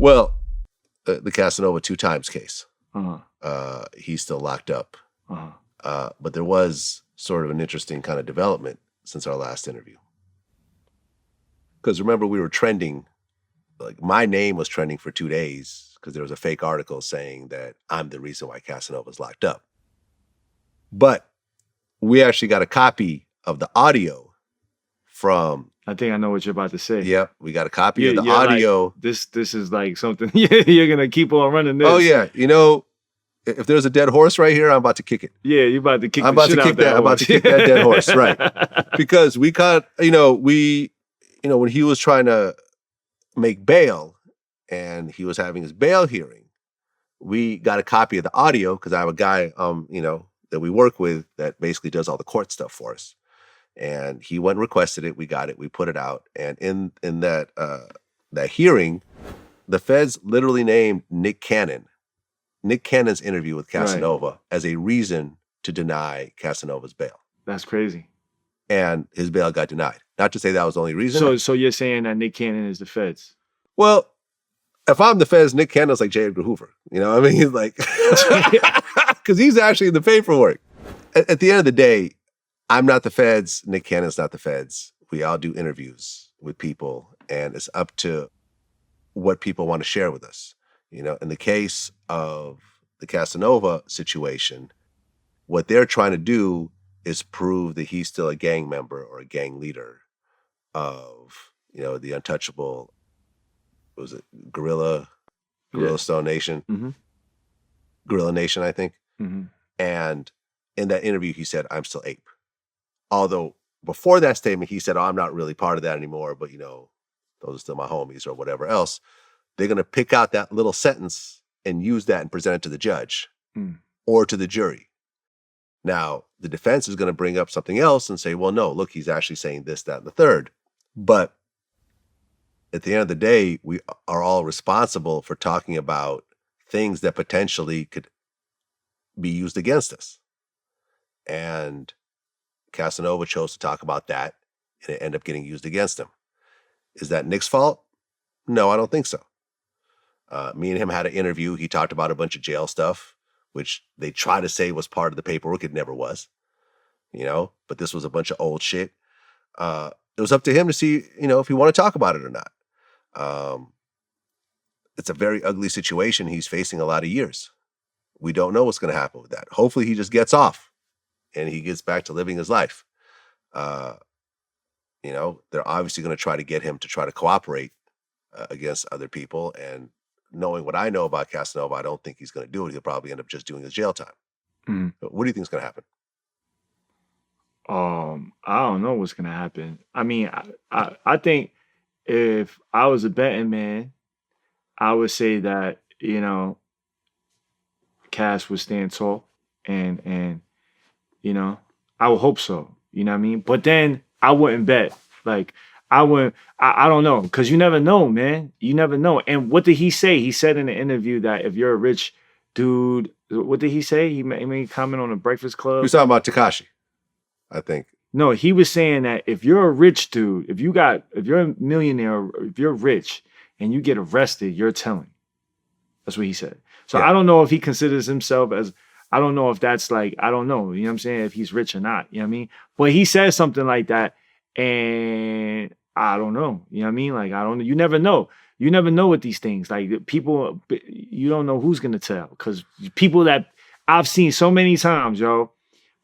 Well, the Casanova 2 times case. He's still locked up. But there was sort of an interesting kind of development since our last interview. Because remember, we were trending, like my name was trending for 2 days because there was a fake article saying that I'm the reason why Casanova's locked up. But we actually got a copy of the audio from... I think I know what you're about to say. Yep, we got a copy of the audio. Like, this is like something you're going to keep on running this. Oh, yeah. You know, if there's a dead horse right here, I'm about to kick it. Yeah, you're about to kick I'm about to kick that. I'm about to kick that dead horse, right? Because we caught, when he was trying to make bail and he was having his bail hearing, we got a copy of the audio because I have a guy, that we work with that basically does all the court stuff for us. And he went and requested it. We got it. We put it out. And in that hearing, the feds literally named Nick Cannon's interview with Casanova as a reason to deny Casanova's bail. That's crazy. And his bail got denied. Not to say that was the only reason. So you're saying that Nick Cannon is the feds? Well, if I'm the feds, Nick Cannon's like J. Edgar Hoover. You know what I mean? He's like, because he's actually in the paperwork. At the end of the day, I'm not the feds. Nick Cannon's not the feds. We all do interviews with people, and it's up to what people want to share with us. You know, in the case of the Casanova situation, what they're trying to do is prove that he's still a gang member or a gang leader of, the untouchable, what was it, Guerrilla Stone Nation? Mm-hmm. Guerrilla Nation, I think. Mm-hmm. And in that interview, he said, I'm still Ape. Although before that statement, he said, I'm not really part of that anymore, but, those are still my homies or whatever else. They're going to pick out that little sentence and use that and present it to the judge or to the jury. Now, the defense is going to bring up something else and say, well, no, look, he's actually saying this, that, and the third. But at the end of the day, we are all responsible for talking about things that potentially could be used against us. And Casanova chose to talk about that, and it ended up getting used against him. Is that Nick's fault? No, I don't think so. Me and him had an interview. He talked about a bunch of jail stuff, which they try to say was part of the paperwork. It never was, but this was a bunch of old shit. It was up to him to see, if he want to talk about it or not. It's a very ugly situation. He's facing a lot of years. We don't know what's going to happen with that. Hopefully he just gets off and he gets back to living his life. They're obviously going to try to get him to try to cooperate against other people. And knowing what I know about Casanova, I don't think he's going to do it. He'll probably end up just doing his jail time. Mm. What do you think is going to happen? I don't know what's going to happen. I mean, I think if I was a betting man, I would say that, Cass would stand tall and I would hope so. You know what I mean? But then I wouldn't bet. Like, I don't know. Because you never know, man. You never know. And what did he say? He said in the interview that if you're a rich dude, what did he say? He made a comment on the Breakfast Club. He was talking about Tekashi, I think. No, he was saying that if you're a rich dude, if you're a millionaire, if you're rich and you get arrested, you're telling. That's what he said. So yeah. I don't know if he considers himself as, I don't know if that's like, I don't know, you know what I'm saying, if he's rich or not, you know what I mean? But he says something like that, and I don't know, you know what I mean? Like, I don't know. You never know. You never know with these things. Like, people, you don't know who's going to tell. Because people that I've seen so many times,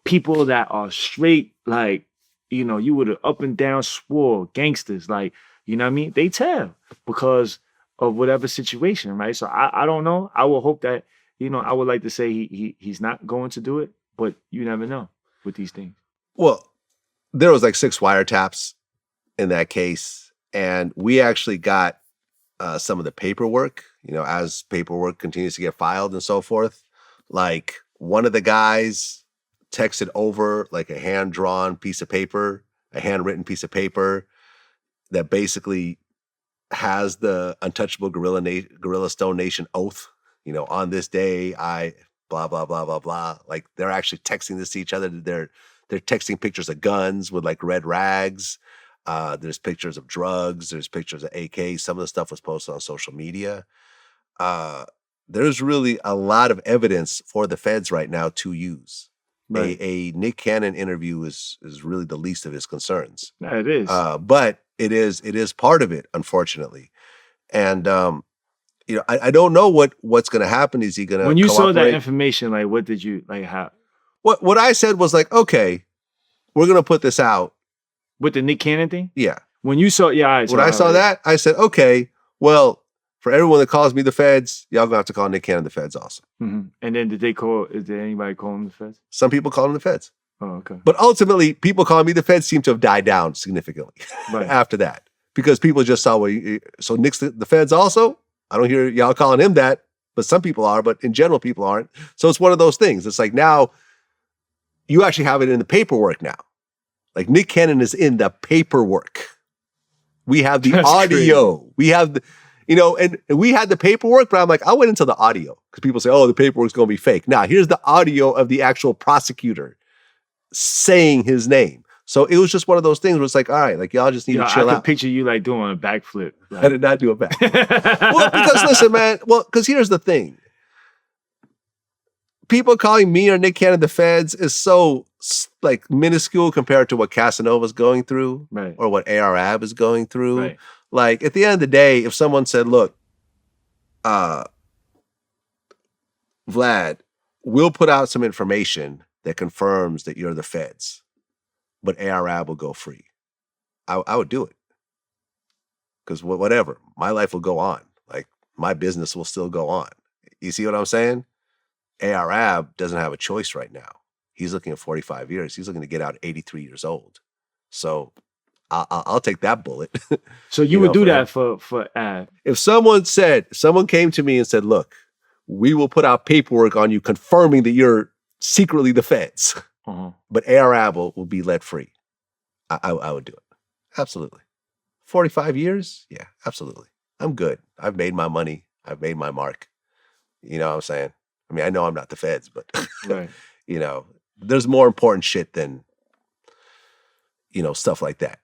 people that are straight, like, you would have up and down swore, gangsters, like, you know what I mean? They tell because of whatever situation, right? So I don't know. I will hope that, I would like to say he's not going to do it, but you never know with these things. Well, there was like 6 wiretaps in that case, and we actually got some of the paperwork, as paperwork continues to get filed and so forth. Like, one of the guys texted over like a hand-drawn piece of paper, a handwritten piece of paper that basically has the untouchable Guerrilla Stone Nation oath, on this day, I blah, blah, blah, blah, blah. Like, they're actually texting this to each other. They're texting pictures of guns with like red rags. There's pictures of drugs. There's pictures of AKs. Some of the stuff was posted on social media. there's really a lot of evidence for the feds right now to use. Right. A Nick Cannon interview is really the least of his concerns. No, it is. But it is part of it, unfortunately. And you know, I don't know what's going to happen. Is he going to? When you saw that information, like, what did you like? How? What I said was like, okay, we're going to put this out With the Nick Cannon thing? Yeah. When you saw, yeah, when I saw that, I said, okay, well, for everyone that calls me the feds, y'all gonna have to call Nick Cannon the feds also. Mm-hmm. And then did they call? Is there anybody calling the feds? Some people call them the feds. Oh, okay. But ultimately, people calling me the feds seem to have died down significantly after that, because people just saw so Nick's the feds also. I don't hear y'all calling him that, but some people are. But in general, people aren't. So it's one of those things. It's like now you actually have it in the paperwork now. Like Nick Cannon is in the paperwork. We have the That's audio. crazy. We have the, you know, and we had the paperwork, but I'm like, I went into the audio because people say, oh, the paperwork's going to be fake. Now, here's the audio of the actual prosecutor saying his name. So it was just one of those things where it's like, all right, like y'all just need to chill I out. could picture you like doing a backflip. Like. I did not do a backflip. Well, because listen, man, because here's the thing. People calling me or Nick Cannon the feds is so like minuscule compared to what Casanova's going through, right, or what AR-AB is going through. Right. Like at the end of the day, if someone said, look, Vlad, we'll put out some information that confirms that you're the feds, but AR-AB will go free, I would do it. Because whatever, my life will go on. Like my business will still go on. You see what I'm saying? AR-AB doesn't have a choice right now. He's looking at 45 years. He's looking to get out at 83 years old. So I'll take that bullet. So you would do that for Ab. If someone came to me and said, look, we will put out paperwork on you confirming that you're secretly the feds, but AR-AB will be let free, I would do it. Absolutely. 45 years? Yeah, absolutely. I'm good. I've made my money. I've made my mark. You know what I'm saying? I mean, I know I'm not the feds, but right. You know, there's more important shit than, you know, stuff like that.